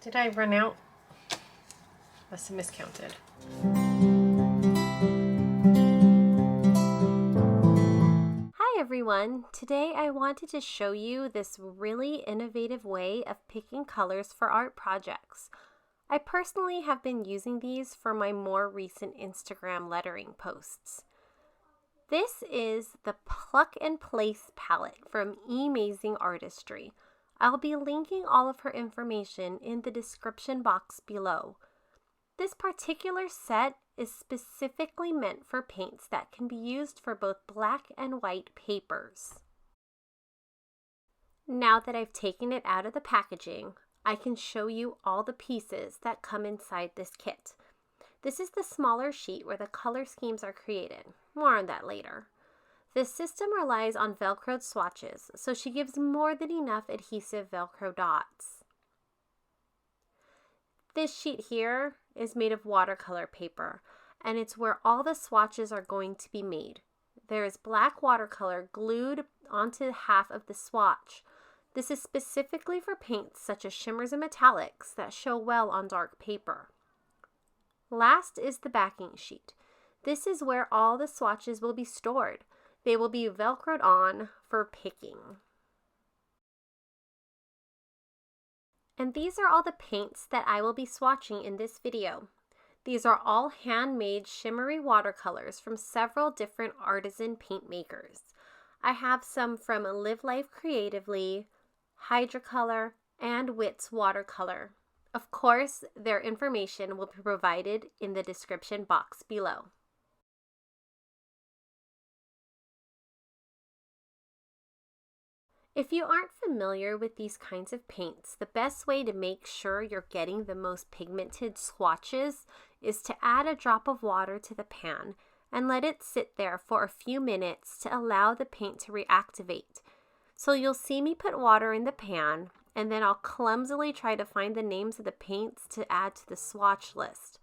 Did I run out? Must have miscounted. Hi everyone! Today I wanted to show you this really innovative way of picking colors for art projects. I personally have been using these for my more recent Instagram lettering posts. This is the Pluck and Place palette from Emazing Artistry. I'll be linking all of her information in the description box below. This particular set is specifically meant for paints that can be used for both black and white papers. Now that I've taken it out of the packaging, I can show you all the pieces that come inside this kit. This is the smaller sheet where the color schemes are created. More on that later. This system relies on Velcroed swatches, so she gives more than enough adhesive Velcro dots. This sheet here is made of watercolor paper, and it's where all the swatches are going to be made. There is black watercolor glued onto half of the swatch. This is specifically for paints such as shimmers and metallics that show well on dark paper. Last is the backing sheet. This is where all the swatches will be stored. They will be Velcroed on for picking. And these are all the paints that I will be swatching in this video. These are all handmade shimmery watercolors from several different artisan paint makers. I have some from Live Life Creatively, Hydracolour, and Whitts Watercolor. Of course, their information will be provided in the description box below. If you aren't familiar with these kinds of paints, the best way to make sure you're getting the most pigmented swatches is to add a drop of water to the pan and let it sit there for a few minutes to allow the paint to reactivate. So you'll see me put water in the pan, and then I'll clumsily try to find the names of the paints to add to the swatch list.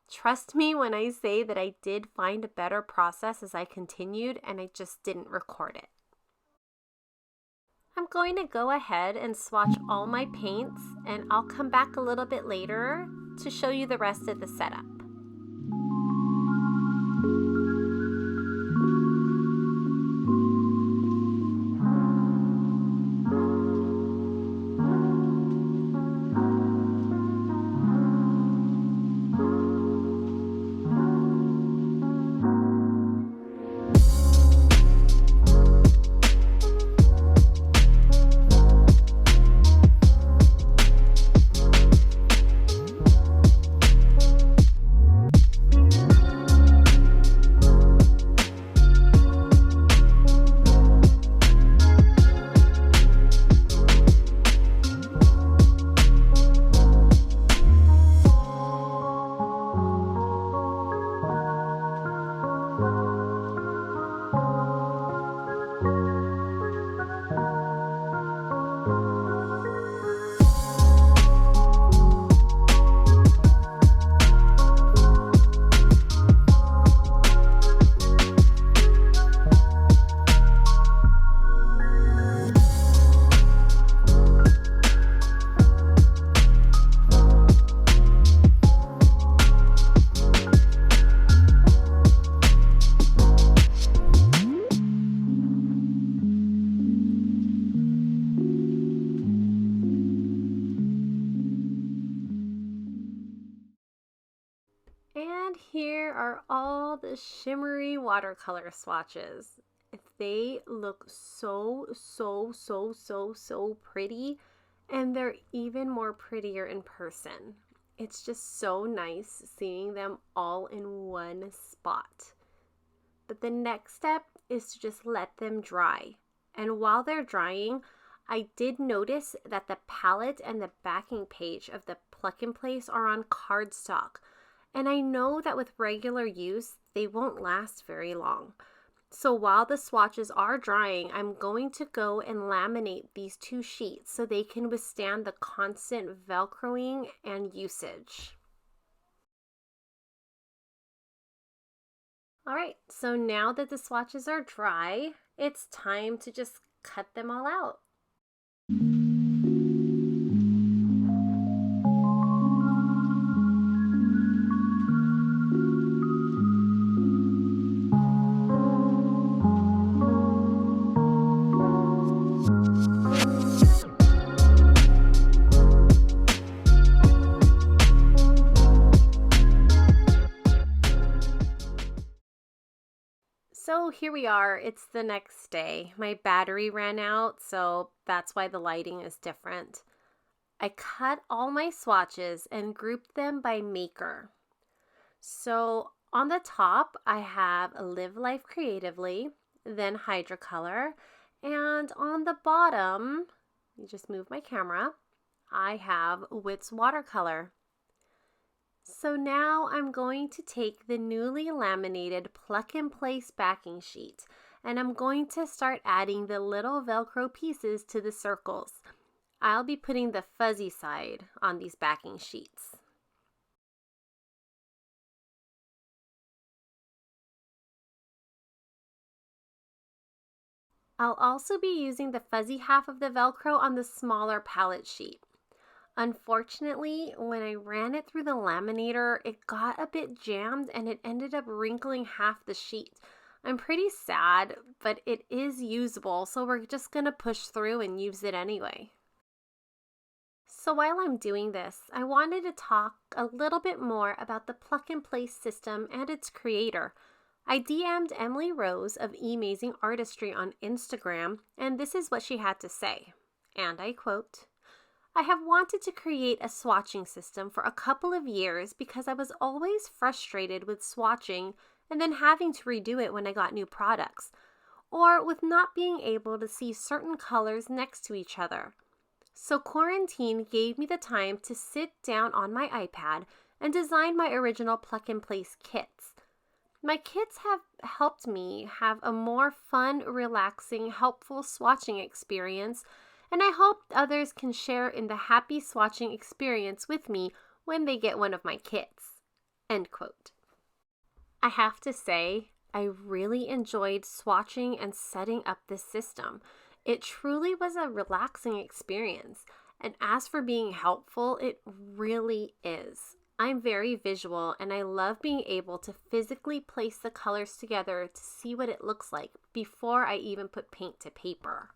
Trust me when I say that I did find a better process as I continued, and I just didn't record it. I'm going to go ahead and swatch all my paints, and I'll come back a little bit later to show you the rest of the setup. And here are all the shimmery watercolor swatches. They look so pretty, and they're even more prettier in person. It's just so nice seeing them all in one spot. But the next step is to just let them dry. And while they're drying, I did notice that the palette and the backing page of the Pluck and Place are on cardstock. And I know that with regular use, they won't last very long. So while the swatches are drying, I'm going to go and laminate these two sheets so they can withstand the constant Velcroing and usage. All right, so now that the swatches are dry, it's time to just cut them all out. So here we are, it's the next day. My battery ran out, so that's why the lighting is different. I cut all my swatches and grouped them by maker. So on the top, I have Live Life Creatively, then Hydracolour, and on the bottom, you just move my camera, I have Whitts Watercolor. So now I'm going to take the newly laminated Pluck and Place backing sheet, and I'm going to start adding the little Velcro pieces to the circles. I'll be putting the fuzzy side on these backing sheets. I'll also be using the fuzzy half of the Velcro on the smaller palette sheet. Unfortunately, when I ran it through the laminator, it got a bit jammed and it ended up wrinkling half the sheet. I'm pretty sad, but it is usable, so we're just going to push through and use it anyway. So while I'm doing this, I wanted to talk a little bit more about the Pluck and Place system and its creator. I DM'd Emily Rose of Emazing Artistry on Instagram, and this is what she had to say, and I quote, "I have wanted to create a swatching system for a couple of years because I was always frustrated with swatching and then having to redo it when I got new products, or with not being able to see certain colors next to each other. So quarantine gave me the time to sit down on my iPad and design my original Pluck and Place kits. My kits have helped me have a more fun, relaxing, helpful swatching experience, and I hope others can share in the happy swatching experience with me when they get one of my kits." End quote. I have to say, I really enjoyed swatching and setting up this system. It truly was a relaxing experience, and as for being helpful, it really is. I'm very visual, and I love being able to physically place the colors together to see what it looks like before I even put paint to paper.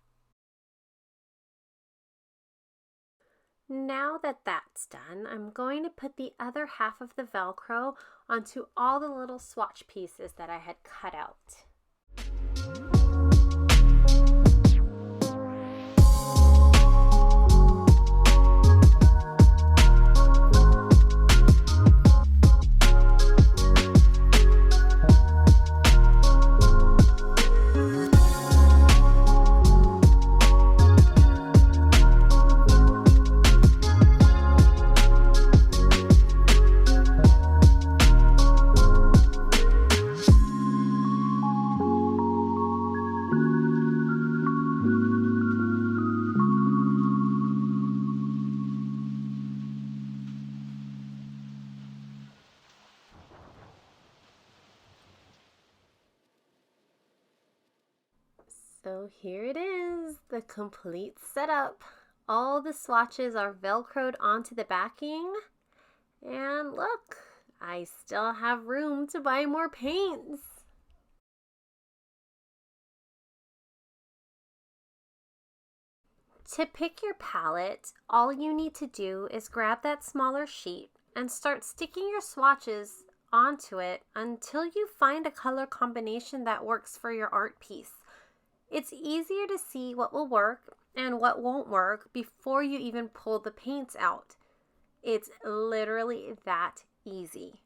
Now that that's done, I'm going to put the other half of the Velcro onto all the little swatch pieces that I had cut out. So here it is, the complete setup. All the swatches are Velcroed onto the backing. And look, I still have room to buy more paints. To pick your palette, all you need to do is grab that smaller sheet and start sticking your swatches onto it until you find a color combination that works for your art piece. It's easier to see what will work and what won't work before you even pull the paints out. It's literally that easy.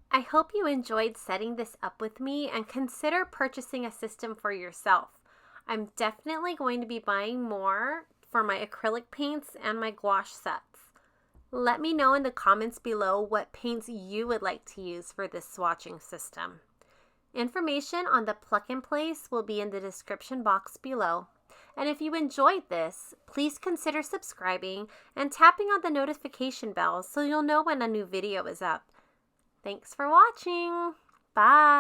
I hope you enjoyed setting this up with me and consider purchasing a system for yourself. I'm definitely going to be buying more for my acrylic paints and my gouache sets. Let me know in the comments below what paints you would like to use for this swatching system. Information on the Pluck and Place will be in the description box below. And if you enjoyed this, please consider subscribing and tapping on the notification bell so you'll know when a new video is up. Thanks for watching. Bye.